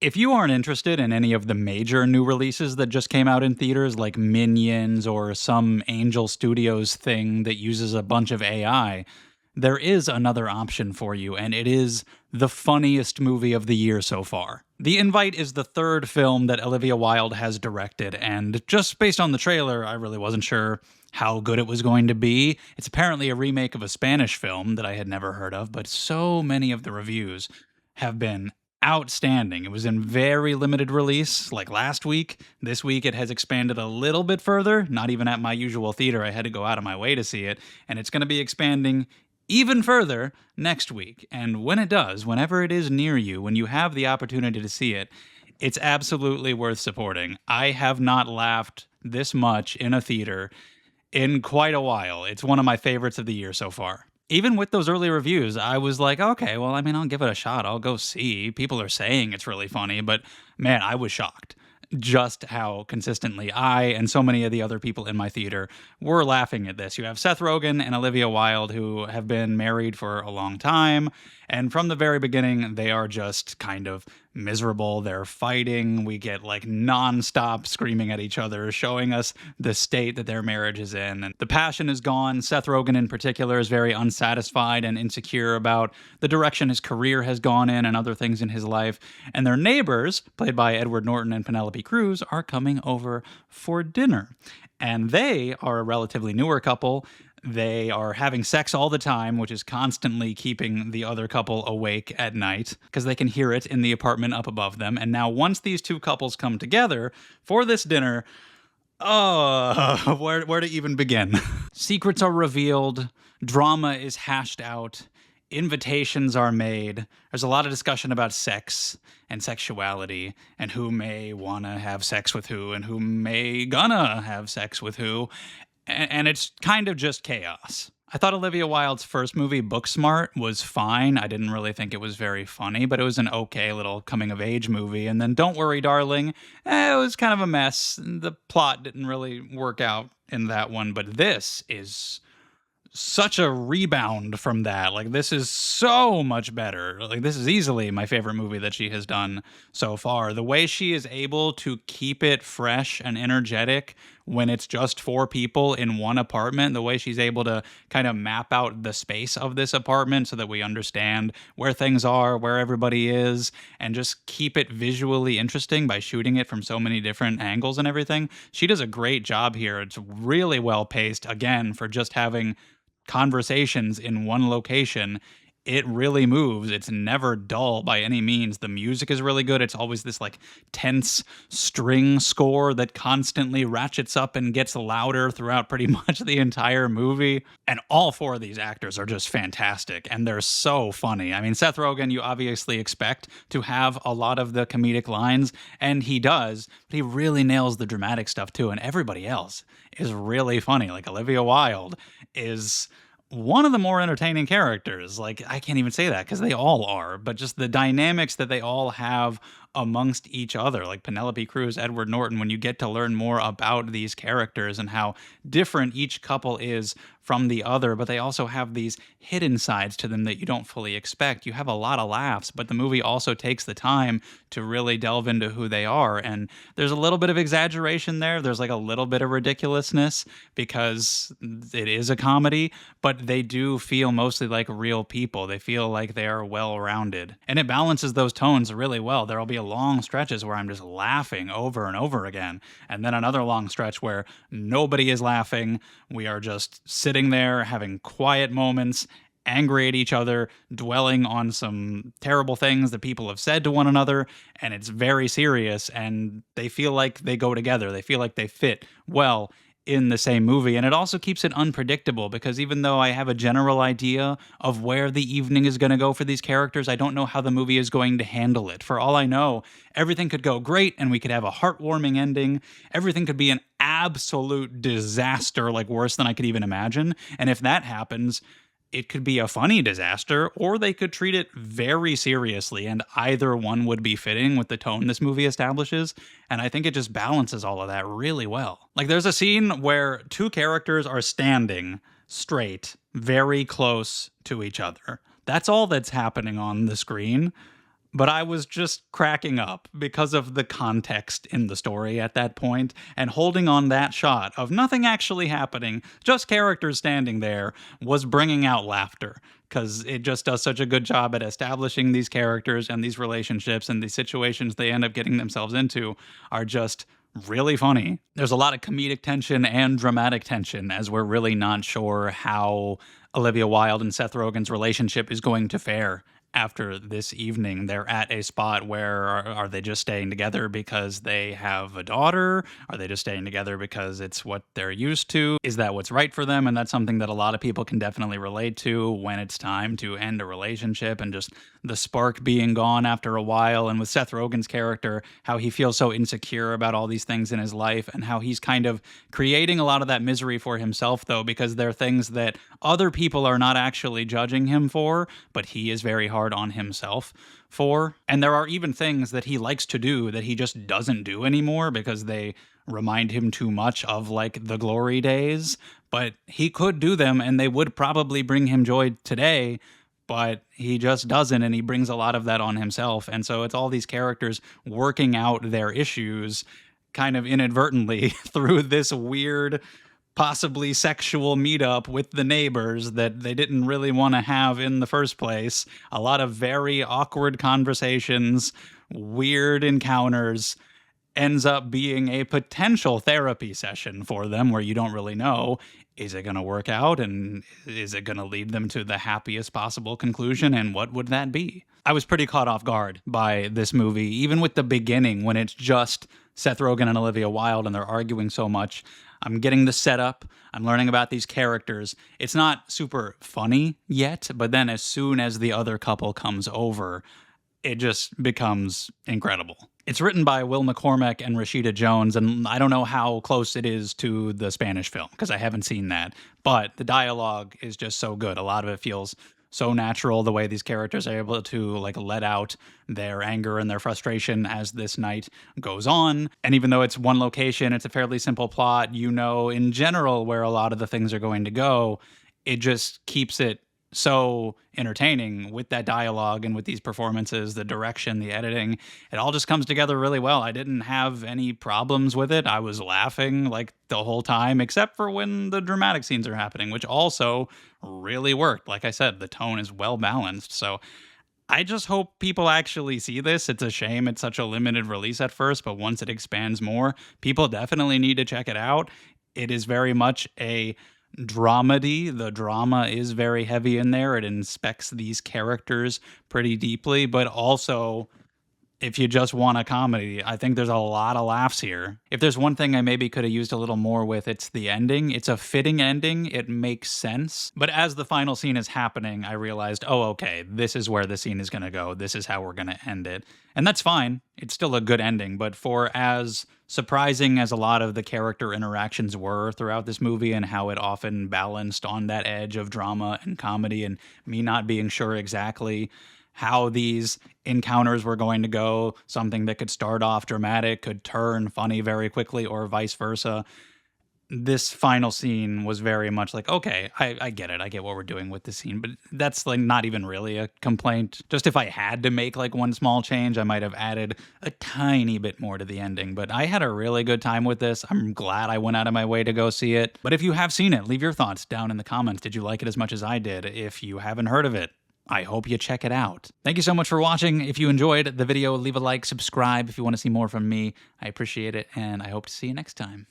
If you aren't interested in any of the major new releases that just came out in theaters, like Minions or some Angel Studios thing that uses a bunch of AI, there is another option for you, and it is the funniest movie of the year so far. The Invite is the third film that Olivia Wilde has directed, and just based on the trailer, I really wasn't sure how good it was going to be. It's apparently a remake of a Spanish film that I had never heard of, but so many of the reviews have been outstanding. It was in very limited release like last week. This week it has expanded a little bit further, not even at my usual theater. I had to go out of my way to see it, and it's going to be expanding even further next week. And when it does, whenever it is near you, when you have the opportunity to see it, it's absolutely worth supporting. I have not laughed this much in a theater in quite a while. It's one of my favorites of the year so far. Even with those early reviews, I was like, okay, well, I mean, I'll give it a shot. I'll go see. People are saying it's really funny, but man, I was shocked just how consistently I and so many of the other people in my theater were laughing at this. You have Seth Rogen and Olivia Wilde, who have been married for a long time. And from the very beginning, they are just kind of miserable. They're fighting. We get like nonstop screaming at each other, showing us the state that their marriage is in. And the passion is gone. Seth Rogen in particular is very unsatisfied and insecure about the direction his career has gone in and other things in his life. And their neighbors, played by Edward Norton and Penelope Cruz, are coming over for dinner. And they are a relatively newer couple. They are having sex all the time, which is constantly keeping the other couple awake at night because they can hear it in the apartment up above them. And now, once these two couples come together for this dinner, oh, where to even begin? Secrets are revealed, drama is hashed out, invitations are made. There's a lot of discussion about sex and sexuality and who may want to have sex with who and who may gonna have sex with who. And it's kind of just chaos. I thought Olivia Wilde's first movie, Booksmart, was fine. I didn't really think it was very funny, but it was an okay little coming-of-age movie. And then Don't Worry, Darling, it was kind of a mess. The plot didn't really work out in that one, but this is such a rebound from that. Like, this is so much better. Like, this is easily my favorite movie that she has done so far. The way she is able to keep it fresh and energetic when it's just four people in one apartment, the way she's able to kind of map out the space of this apartment so that we understand where things are, where everybody is, and just keep it visually interesting by shooting it from so many different angles and everything. She does a great job here. It's really well paced, again, for just having conversations in one location. It really moves. It's never dull by any means. The music is really good. It's always this like tense string score that constantly ratchets up and gets louder throughout pretty much the entire movie. And all four of these actors are just fantastic, and they're so funny. I mean, Seth Rogen, you obviously expect to have a lot of the comedic lines, and he does, but he really nails the dramatic stuff too. And everybody else is really funny. Like Olivia Wilde is one of the more entertaining characters. Like, I can't even say that because they all are, but just the dynamics that they all have amongst each other, like Penelope Cruz, Edward Norton, when you get to learn more about these characters and how different each couple is from the other, but they also have these hidden sides to them that you don't fully expect. You have a lot of laughs, but the movie also takes the time to really delve into who they are. And there's a little bit of exaggeration there. There's like a little bit of ridiculousness because it is a comedy, but they do feel mostly like real people. They feel like they are well-rounded. And it balances those tones really well. There'll be long stretches where I'm just laughing over and over again. And then another long stretch where nobody is laughing. We are just sitting there having quiet moments, angry at each other, dwelling on some terrible things that people have said to one another, and it's very serious, and they feel like they go together. They feel like they fit well in the same movie. And it also keeps it unpredictable because even though I have a general idea of where the evening is going to go for these characters, I don't know how the movie is going to handle it. For all I know, everything could go great and we could have a heartwarming ending. Everything could be an absolute disaster, like worse than I could even imagine. And if that happens, it could be a funny disaster, or they could treat it very seriously, and either one would be fitting with the tone this movie establishes, and I think it just balances all of that really well. Like, there's a scene where two characters are standing straight, very close to each other. That's all that's happening on the screen, But I was just cracking up because of the context in the story at that point, and holding on that shot of nothing actually happening, just characters standing there, was bringing out laughter. Because it just does such a good job at establishing these characters and these relationships, and the situations they end up getting themselves into are just really funny. There's a lot of comedic tension and dramatic tension as we're really not sure how Olivia Wilde and Seth Rogen's relationship is going to fare after this evening. They're at a spot where are they just staying together because they have a daughter? Are they just staying together because it's what they're used to? Is that what's right for them? And that's something that a lot of people can definitely relate to when it's time to end a relationship, and just the spark being gone after a while. And with Seth Rogen's character, how he feels so insecure about all these things in his life, and how he's kind of creating a lot of that misery for himself, though, because they're things that other people are not actually judging him for, but he is very hard on himself for. And there are even things that he likes to do that he just doesn't do anymore because they remind him too much of like the glory days. But he could do them and they would probably bring him joy today, but he just doesn't, and he brings a lot of that on himself. And so it's all these characters working out their issues kind of inadvertently through this weird, possibly sexual meetup with the neighbors that they didn't really want to have in the first place. A lot of very awkward conversations, weird encounters, ends up being a potential therapy session for them where you don't really know, is it going to work out, and is it going to lead them to the happiest possible conclusion, and what would that be? I was pretty caught off guard by this movie, even with the beginning when it's just Seth Rogen and Olivia Wilde and they're arguing so much. I'm getting the setup. I'm learning about these characters. It's not super funny yet, but then as soon as the other couple comes over, it just becomes incredible. It's written by Will McCormack and Rashida Jones, and I don't know how close it is to the Spanish film because I haven't seen that, but the dialogue is just so good. A lot of it feels so natural, the way these characters are able to like let out their anger and their frustration as this night goes on. And even though it's one location, it's a fairly simple plot, you know, in general where a lot of the things are going to go. It just keeps it so entertaining with that dialogue and with these performances, the direction, the editing. It all just comes together really well. I didn't have any problems with it. I was laughing like the whole time, except for when the dramatic scenes are happening, which also really worked. Like I said, the tone is well balanced. So I just hope people actually see this. It's a shame it's such a limited release at first, but once it expands more, people definitely need to check it out. It is very much a dramedy. The drama is very heavy in there. It inspects these characters pretty deeply, but also if you just want a comedy, I think there's a lot of laughs here. If there's one thing I maybe could have used a little more with, it's the ending. It's a fitting ending. It makes sense. But as the final scene is happening, I realized, oh, okay, this is where the scene is going to go. This is how we're going to end it. And that's fine. It's still a good ending. But for as surprising as a lot of the character interactions were throughout this movie and how it often balanced on that edge of drama and comedy and me not being sure exactly how these encounters were going to go, something that could start off dramatic could turn funny very quickly or vice versa. This final scene was very much like, okay, I get it. I get what we're doing with the scene, but that's like not even really a complaint. Just if I had to make like one small change, I might have added a tiny bit more to the ending, but I had a really good time with this. I'm glad I went out of my way to go see it. But if you have seen it, leave your thoughts down in the comments. Did you like it as much as I did? If you haven't heard of it, I hope you check it out. Thank you so much for watching. If you enjoyed the video, leave a like, subscribe if you want to see more from me. I appreciate it, and I hope to see you next time.